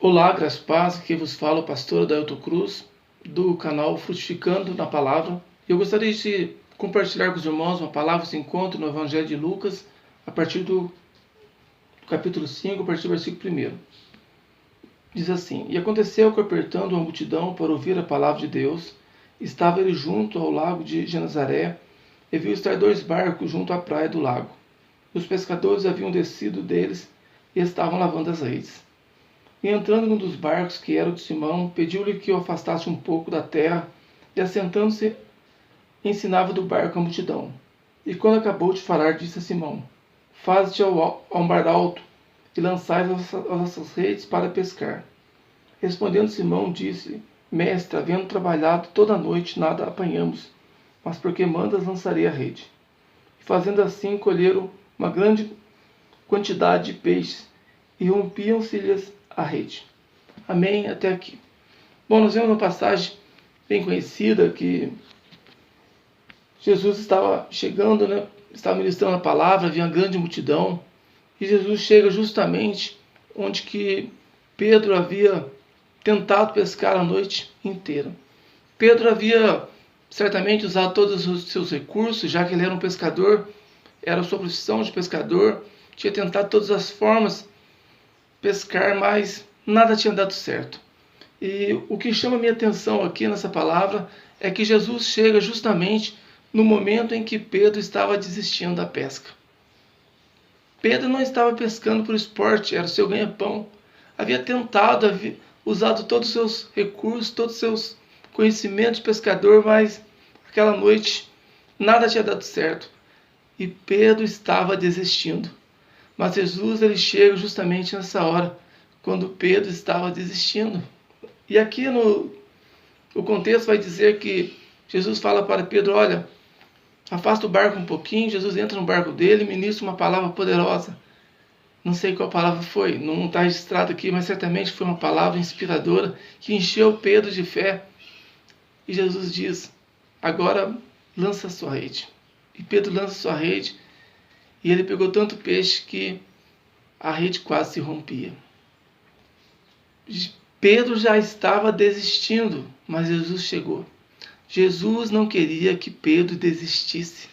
Olá, graças e paz, aqui vos fala o pastor Adailton Cruz, do canal Frutificando na Palavra. Eu gostaria de compartilhar com os irmãos uma palavra que se encontra no Evangelho de Lucas, a partir do capítulo 5, a partir do versículo 1. Diz assim: E aconteceu que, apertando a multidão para ouvir a palavra de Deus, estava ele junto ao lago de Genezaré, e viu estar 2 barcos junto à praia do lago. Os pescadores haviam descido deles e estavam lavando as redes. E entrando em um dos barcos, que era o de Simão, pediu-lhe que o afastasse um pouco da terra, e assentando-se, ensinava do barco a multidão. E quando acabou de falar, disse a Simão: Faze-te ao mar alto, e lançai as vossas redes para pescar. Respondendo Simão, disse: Mestre, havendo trabalhado toda a noite, nada apanhamos, mas porque mandas, lançarei a rede. E fazendo assim, colheram uma grande quantidade de peixes, e rompiam-se-lhes a rede. Amém? Até aqui. Bom, nós vemos uma passagem bem conhecida que Jesus estava chegando, estava ministrando a palavra, havia uma grande multidão, e Jesus chega justamente onde que Pedro havia tentado pescar a noite inteira. Pedro havia certamente usado todos os seus recursos, já que ele era um pescador, era a sua profissão de pescador, tinha tentado todas as formas pescar, mas nada tinha dado certo. E o que chama minha atenção aqui nessa palavra é que Jesus chega justamente no momento em que Pedro estava desistindo da pesca. Pedro não estava pescando por esporte, era o seu ganha-pão. Havia tentado, havia usado todos os seus recursos, todos os seus conhecimentos de pescador, mas aquela noite nada tinha dado certo. E Pedro estava desistindo. Mas Jesus, ele chega justamente nessa hora, quando Pedro estava desistindo. E aqui o contexto vai dizer que Jesus fala para Pedro: olha, afasta o barco um pouquinho. Jesus entra no barco dele e ministra uma palavra poderosa. Não sei qual palavra foi, não está registrado aqui, mas certamente foi uma palavra inspiradora que encheu Pedro de fé. E Jesus diz: agora lança a sua rede. E Pedro lança a sua rede, e ele pegou tanto peixe que a rede quase se rompia. Pedro já estava desistindo, mas Jesus chegou. Jesus não queria que Pedro desistisse.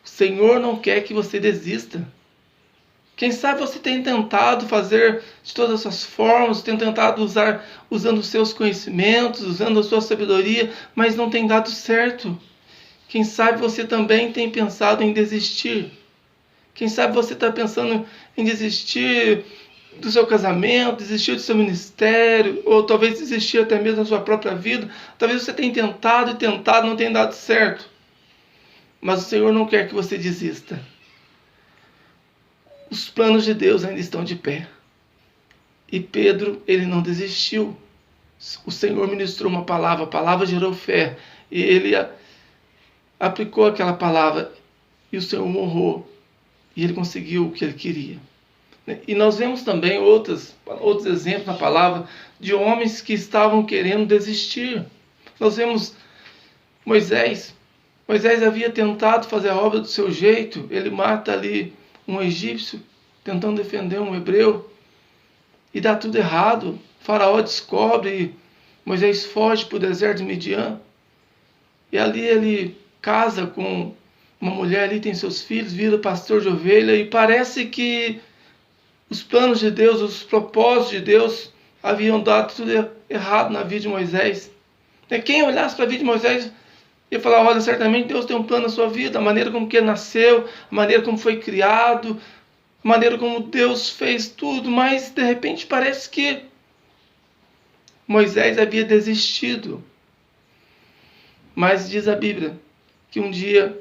O Senhor não quer que você desista. Quem sabe você tem tentado fazer de todas as suas formas, tem tentado usando os seus conhecimentos, usando a sua sabedoria, mas não tem dado certo. Quem sabe você também tem pensado em desistir. Quem sabe você está pensando em desistir do seu casamento, desistir do seu ministério, ou talvez desistir até mesmo da sua própria vida. Talvez você tenha tentado, não tenha dado certo. Mas o Senhor não quer que você desista. Os planos de Deus ainda estão de pé. E Pedro, ele não desistiu. O Senhor ministrou uma palavra, a palavra gerou fé. E ele aplicou aquela palavra, e o Senhor honrou. E ele conseguiu o que ele queria. E nós vemos também outros exemplos na palavra de homens que estavam querendo desistir. Nós vemos Moisés. Moisés havia tentado fazer a obra do seu jeito. Ele mata ali um egípcio, tentando defender um hebreu. E dá tudo errado. O faraó descobre e Moisés foge para o deserto de Midian. E ali ele casa com uma mulher, ali tem seus filhos, vira pastor de ovelha, e parece que os planos de Deus, os propósitos de Deus haviam dado tudo errado na vida de Moisés. Quem olhasse para a vida de Moisés ia falar: olha, certamente Deus tem um plano na sua vida, a maneira como que ele nasceu, a maneira como foi criado, a maneira como Deus fez tudo, mas de repente parece que Moisés havia desistido. Mas diz a Bíblia que um dia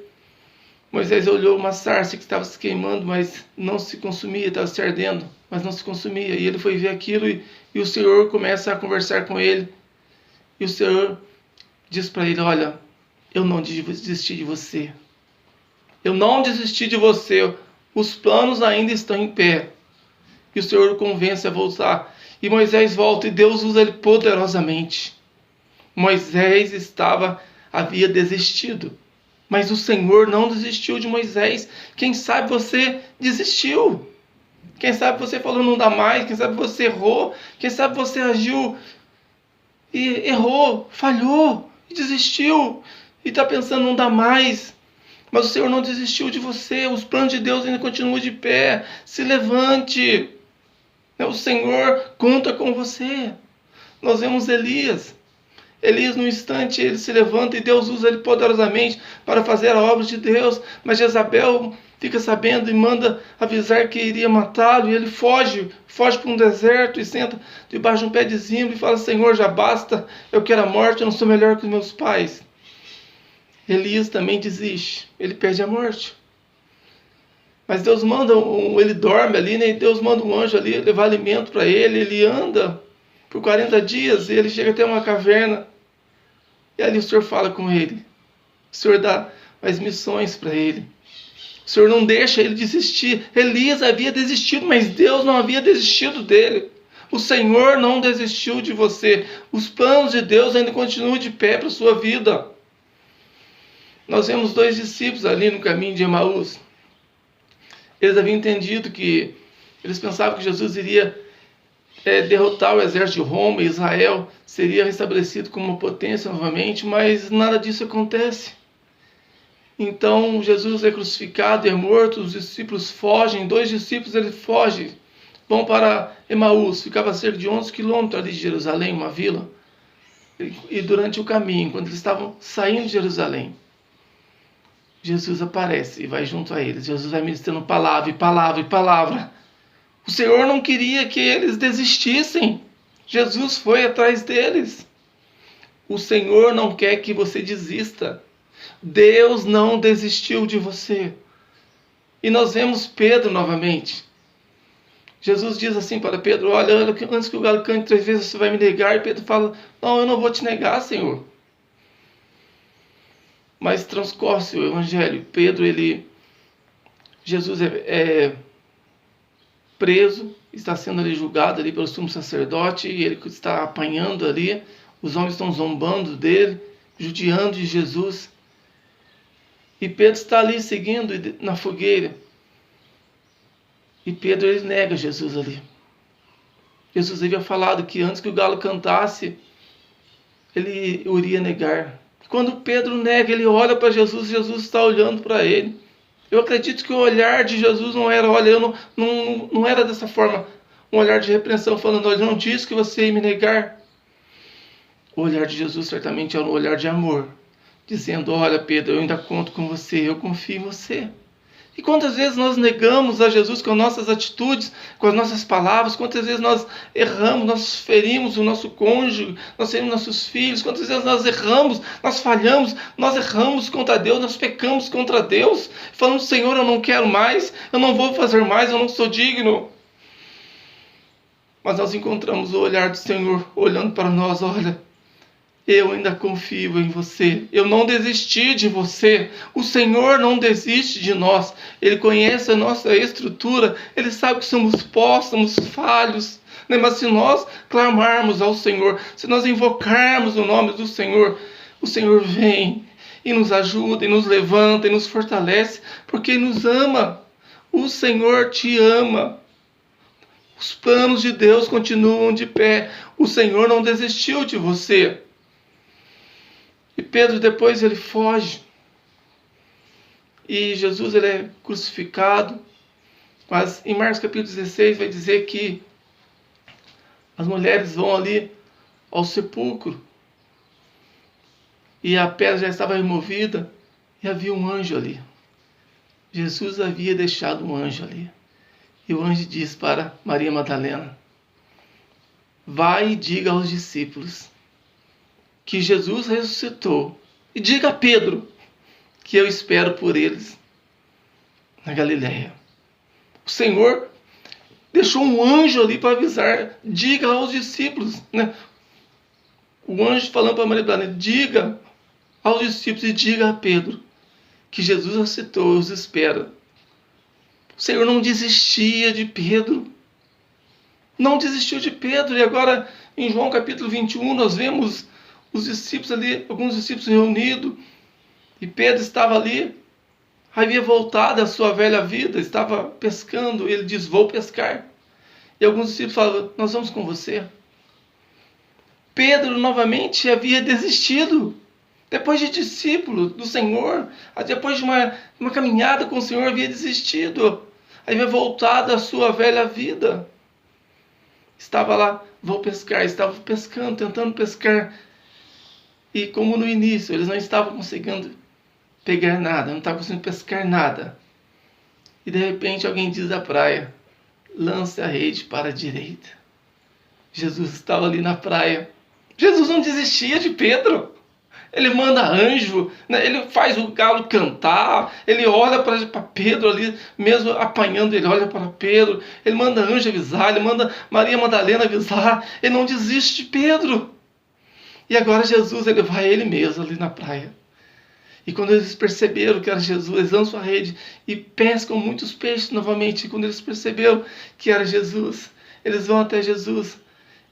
Moisés olhou uma sarça que estava se queimando, mas não se consumia, estava se ardendo, mas não se consumia. E ele foi ver aquilo e o Senhor começa a conversar com ele. E o Senhor diz para ele: olha, eu não desisti de você. Eu não desisti de você. Os planos ainda estão em pé. E o Senhor o convence a voltar. E Moisés volta e Deus usa ele poderosamente. Moisés havia desistido. Mas o Senhor não desistiu de Moisés. Quem sabe você desistiu. Quem sabe você falou não dá mais, quem sabe você errou, quem sabe você agiu e errou, falhou, e desistiu, e está pensando não dá mais. Mas o Senhor não desistiu de você, os planos de Deus ainda continuam de pé. Se levante, o Senhor conta com você. Nós vemos Elias, no instante, ele se levanta e Deus usa ele poderosamente para fazer a obra de Deus. Mas Jezabel fica sabendo e manda avisar que iria matá-lo. E ele foge para um deserto e senta debaixo de um pé de zimbro e fala: Senhor, já basta, eu quero a morte, eu não sou melhor que os meus pais. Elias também desiste, ele perde a morte. Mas Deus manda, ele dorme ali, né? E Deus manda um anjo ali levar alimento para ele. Ele anda por 40 dias e ele chega até uma caverna. E ali o Senhor fala com ele. O Senhor dá mais missões para ele. O Senhor não deixa ele desistir. Elias havia desistido, mas Deus não havia desistido dele. O Senhor não desistiu de você. Os planos de Deus ainda continuam de pé para a sua vida. Nós vemos 2 discípulos ali no caminho de Emaús. Eles haviam entendido que eles pensavam que Jesus iria derrotar o exército de Roma e Israel seria restabelecido como uma potência novamente, mas nada disso acontece. Então Jesus é crucificado e é morto, os discípulos fogem, 2 discípulos eles fogem, vão para Emaús, ficava a cerca de 11 quilômetros ali de Jerusalém, uma vila. E durante o caminho, quando eles estavam saindo de Jerusalém, Jesus aparece e vai junto a eles. Jesus vai ministrando palavra e palavra e palavra. O Senhor não queria que eles desistissem. Jesus foi atrás deles. O Senhor não quer que você desista. Deus não desistiu de você. E nós vemos Pedro novamente. Jesus diz assim para Pedro: olha, antes que o galo cante 3 vezes você vai me negar. E Pedro fala: não, eu não vou te negar, Senhor. Mas transcorre o evangelho. Jesus é preso, está sendo ali julgado ali pelo sumo sacerdote, e ele está apanhando ali, os homens estão zombando dele, judiando de Jesus, e Pedro está ali seguindo na fogueira, e Pedro ele nega Jesus ali. Jesus havia falado que antes que o galo cantasse, ele o iria negar. Quando Pedro nega, ele olha para Jesus, Jesus está olhando para ele. Eu acredito que o olhar de Jesus não era, olha, eu não era dessa forma, um olhar de repreensão, falando: olha, não disse que você ia me negar. O olhar de Jesus certamente era um olhar de amor, dizendo: olha, Pedro, eu ainda conto com você, eu confio em você. E quantas vezes nós negamos a Jesus com as nossas atitudes, com as nossas palavras? Quantas vezes nós erramos, nós ferimos o nosso cônjuge, nós ferimos nossos filhos? Quantas vezes nós erramos, nós falhamos, nós erramos contra Deus, nós pecamos contra Deus, falando: Senhor, eu não quero mais, eu não vou fazer mais, eu não sou digno. Mas nós encontramos o olhar do Senhor olhando para nós: olha, eu ainda confio em você. Eu não desisti de você. O Senhor não desiste de nós. Ele conhece a nossa estrutura. Ele sabe que somos pó, somos falhos. Mas se nós clamarmos ao Senhor, se nós invocarmos o nome do Senhor, o Senhor vem e nos ajuda, e nos levanta, e nos fortalece, porque Ele nos ama. O Senhor te ama. Os planos de Deus continuam de pé. O Senhor não desistiu de você. E Pedro depois ele foge. E Jesus ele é crucificado. Mas em Marcos capítulo 16 vai dizer que as mulheres vão ali ao sepulcro. E a pedra já estava removida. E havia um anjo ali. Jesus havia deixado um anjo ali. E o anjo diz para Maria Madalena: vai e diga aos discípulos que Jesus ressuscitou. E diga a Pedro que eu espero por eles na Galileia. O Senhor deixou um anjo ali para avisar. Diga aos discípulos, né? O anjo falando para Maria Madalena: diga aos discípulos e diga a Pedro que Jesus ressuscitou, os espera. O Senhor não desistia de Pedro. Não desistiu de Pedro. E agora em João capítulo 21 nós vemos os discípulos ali, alguns discípulos reunidos, e Pedro estava ali, havia voltado à sua velha vida, estava pescando. Ele diz: vou pescar. E alguns discípulos falavam: nós vamos com você. Pedro novamente havia desistido. Depois de discípulo do Senhor, depois de uma caminhada com o Senhor, havia desistido. Havia voltado à sua velha vida. Estava lá: vou pescar. Estava pescando, tentando pescar. E como no início eles não estavam conseguindo pegar nada, não estavam conseguindo pescar nada. E de repente alguém diz da praia: lance a rede para a direita. Jesus estava ali na praia. Jesus não desistia de Pedro. Ele manda anjo, né? Ele faz o galo cantar, ele olha para Pedro ali, mesmo apanhando, ele olha para Pedro, ele manda anjo avisar, ele manda Maria Madalena avisar, ele não desiste de Pedro. E agora Jesus, ele vai ele mesmo ali na praia. E quando eles perceberam que era Jesus, eles lançam a rede e pescam muitos peixes novamente. E quando eles perceberam que era Jesus, eles vão até Jesus.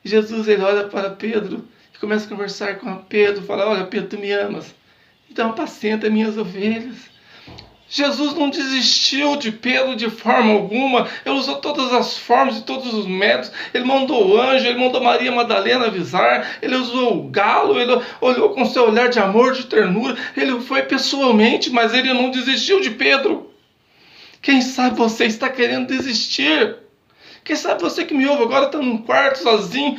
E Jesus, ele olha para Pedro e começa a conversar com Pedro. Fala: olha, Pedro, tu me amas, então apacenta minhas ovelhas. Jesus não desistiu de Pedro de forma alguma. Ele usou todas as formas e todos os métodos. Ele mandou o anjo, ele mandou Maria Madalena avisar, ele usou o galo, ele olhou com seu olhar de amor, de ternura. Ele foi pessoalmente, mas ele não desistiu de Pedro. Quem sabe você está querendo desistir? Quem sabe você que me ouve agora está num quarto sozinho,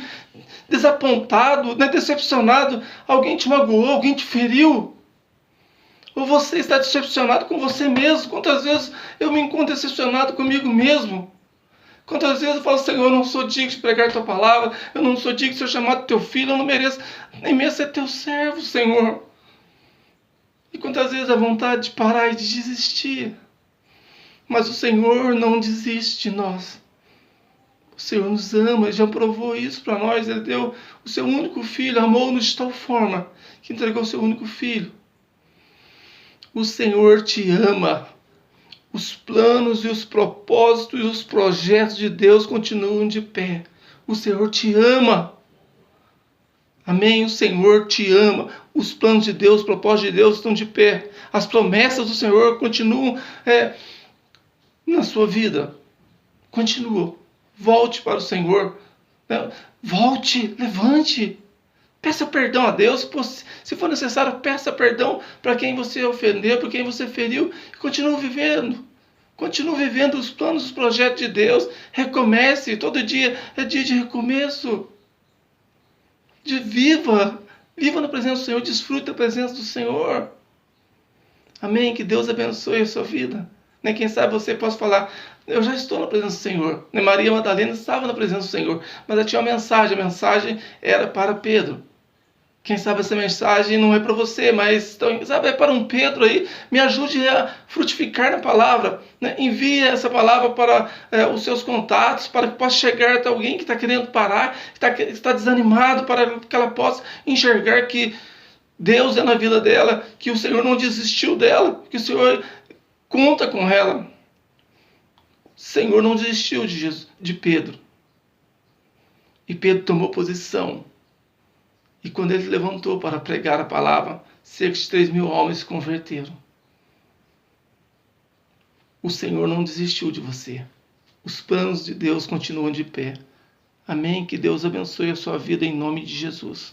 desapontado, né, decepcionado. Alguém te magoou, alguém te feriu. Ou você está decepcionado com você mesmo? Quantas vezes eu me encontro decepcionado comigo mesmo? Quantas vezes eu falo: Senhor, eu não sou digno de pregar tua palavra, eu não sou digno de ser chamado teu filho, eu não mereço nem mesmo ser teu servo, Senhor. E quantas vezes a vontade de parar e de desistir. Mas o Senhor não desiste de nós. O Senhor nos ama, Ele já provou isso para nós. Ele deu o seu único filho, amou-nos de tal forma que entregou o seu único filho. O Senhor te ama. Os planos e os propósitos e os projetos de Deus continuam de pé. O Senhor te ama. Amém? O Senhor te ama. Os planos de Deus, os propósitos de Deus estão de pé. As promessas do Senhor continuam na sua vida. Continua. Volte para o Senhor. Volte, levante. Peça perdão a Deus, se for necessário, peça perdão para quem você ofendeu, para quem você feriu, e continue vivendo. Continue vivendo os planos, os projetos de Deus. Recomece, todo dia é dia de recomeço. Viva na presença do Senhor, desfrute da presença do Senhor. Amém? Que Deus abençoe a sua vida. Quem sabe você possa falar: eu já estou na presença do Senhor. Maria Madalena estava na presença do Senhor, mas ela tinha uma mensagem, a mensagem era para Pedro. Quem sabe essa mensagem não é para você, mas sabe, é para um Pedro aí. Me ajude a frutificar na palavra, né? Envie essa palavra para os seus contatos, para que possa chegar até alguém que está querendo parar, que está desanimado, para que ela possa enxergar que Deus é na vida dela, que o Senhor não desistiu dela, que o Senhor conta com ela. O Senhor não desistiu de Pedro. E Pedro tomou posição. E quando ele se levantou para pregar a palavra, cerca de 3.000 homens se converteram. O Senhor não desistiu de você. Os planos de Deus continuam de pé. Amém? Que Deus abençoe a sua vida em nome de Jesus.